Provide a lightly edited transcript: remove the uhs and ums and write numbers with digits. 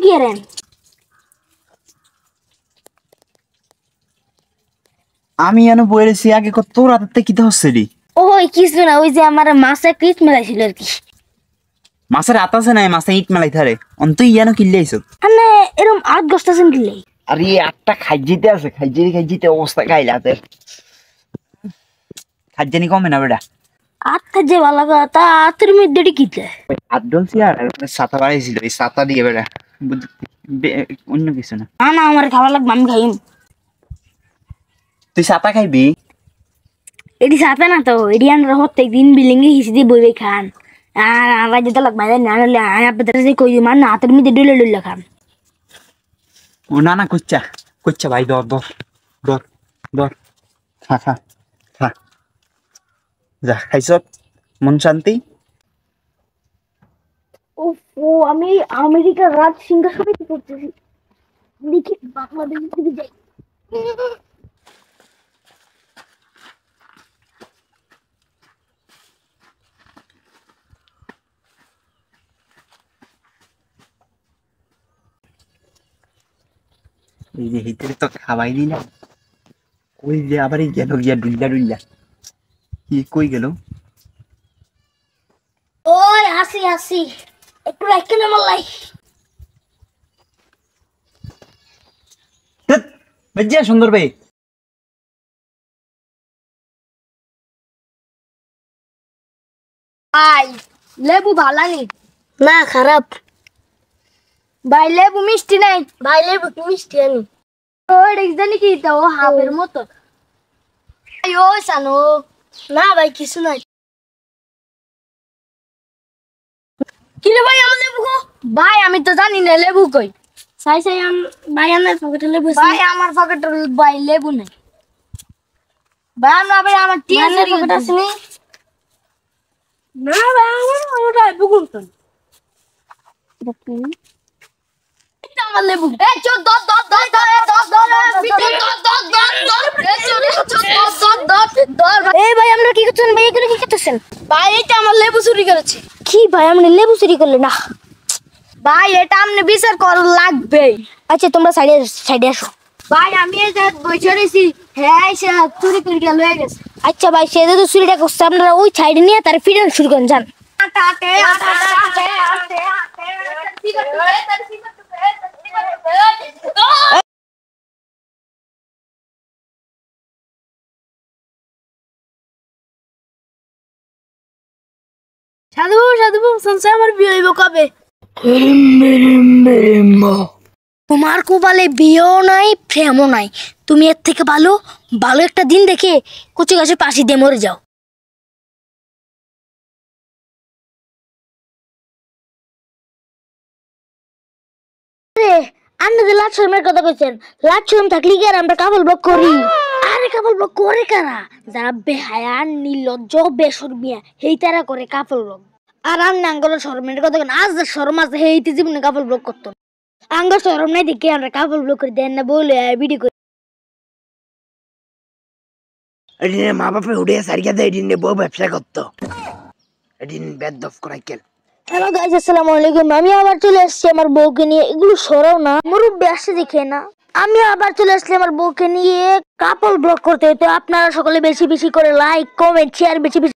কি এরেন আমি এনে বইরেছি আগে কত রাতে কিতে হচ্ছে রে? ওই কিছু না, ওই যে আমার মাছে কিট মেলাইছিল আর কি। মাছের রাত আছে নাই, মাছে ইট মেলাই থারে অন্ত ইয়ানো কিনলে আইছো? মানে এরকম 8 10 কিনলে আরে একটা খাইজিতে আছে, খাইজিতে অবস্থা গাইলাতে খাইজানি কমে না বেটা। আটটা যে ভালো কথা, আতের মধ্যে কিতে আড্ডনছি আর ছাতা বাড়াইছিল, এই ছাতা দিয়ে বেটা অন্য কিছু না। না না, আমার খাবার লাগবে, আমি খাইম। তুই ছাতা খাইবি? এটি সাথে না তো, এটি আমরা প্রত্যেক দিন বিল্ডিং এ হিসি দিয়ে বইবে খান। আর আমরা যেটা লাগবে না হলে আপনাদের যে কই মান না হাতের মধ্যে ডুলে ডুলে খান। ও না না, কুচ্চা কুচ্চা ভাই, দর দর দর দর, খা খা খা, যা খাইছ, মন শান্তি। ও আমি আমেরিকার রাজ সিংহাসনে কি করতেছি, দেখি বাংলাদেশ থেকে যাই। এই যে হিতের তো খাওয়াই দিলাম, কই যে আবার গেল গিয়া ডুল্লা ডুল্লা, কি কই গেল? ওই হাসি হাসি একটু রাখেন আমার লাই। বেজ্জা সুন্দর ভাই। ভাই লেবু ভালো নি? না খারাপ। ভাই লেবু মিষ্টি নাই? ভাই লেবু কি মিষ্টি আনি? ওই জানি কি তো হাফের মতো। ও সানো না ভাই কিছু নাই। কি রে ভাই আমার লেবু কো? ভাই আমি তো জানি না লেবু কই। সাই সাই ভাই আমার পকেটে লেবু আছে। ভাই আমার পকেটে ভাই লেবু নাই। ভাই না ভাই আমার টিয়া পকেট আছে নি? না ভাই আমার ওটা বুকুন। এটা আমার লেবু। এই চল দর দর দর দর দর দর। এই ভাই আমরা কি করছেন ভাই, এগুলো কি করতেছেন? ভাই এটা আমার লেবু চুরি করেছে। কি ভাই আপনি লেবু চুরি করলেন? না ভাই এটা আপনি বিচার করা লাগবে। আচ্ছা তোমরা সাইডে সাইডে আসো। ভাই আমি এই যে বসে রইছি, হ্যাঁ সে চুরি করে গেল হয়ে গেছে। আচ্ছা ভাই সে যদি চুরিটা করছে আপনারা ওই সাইডে নিয়ে তার ফিরে শুরু করেন, যান। সাধু সাধু শুনছে আমার বিয়ে হইব কবে? তোমার কপালে বিয়েও নাই প্রেমও নাই, তুমি এর থেকে ভালো ভালো একটা দিন দেখে কচি গাছের পাশে দিয়ে মরে যাও। আপনাদের লাট শর্মের কথা কইছেন, লাট শর্ম থাকলে কি আর আমরা কাপল ব্লক করি? আরে কাপল ব্লক করে কারা? যারা বেহায়া নির্লজ্জ বেশরমিয়া হেই তারা করে কাপল ব্লক। আর আমি আঙ্গলের শর্মের কথা কেন, আজ শর্ম আছে হেইতে জীবনে কাপল ব্লক করতো। আঙ্গ শরম নাই দেখে আমরা কাপল ব্লক করে দেন না বলে ভিডিও করি। এদিনে মা বাপে উঠে সারিয়া দেয়, এদিনে বউ ব্যবসা করতো, এদিন বেদ দফ করাই কেন। হ্যালো গাইস, আসসালামু আলাইকুম। আমি আবার চলে এসেছি আমার বউকে নিয়ে। এগুলো সরাও না, মুরব্বি আসছে দেখে না। আমি আবার চলে আসছি আমার বউকে নিয়ে কাপল ব্লগ করতে। তো আপনারা সকলে বেশি বেশি করে লাইক কমেন্ট শেয়ার বেশি বেশি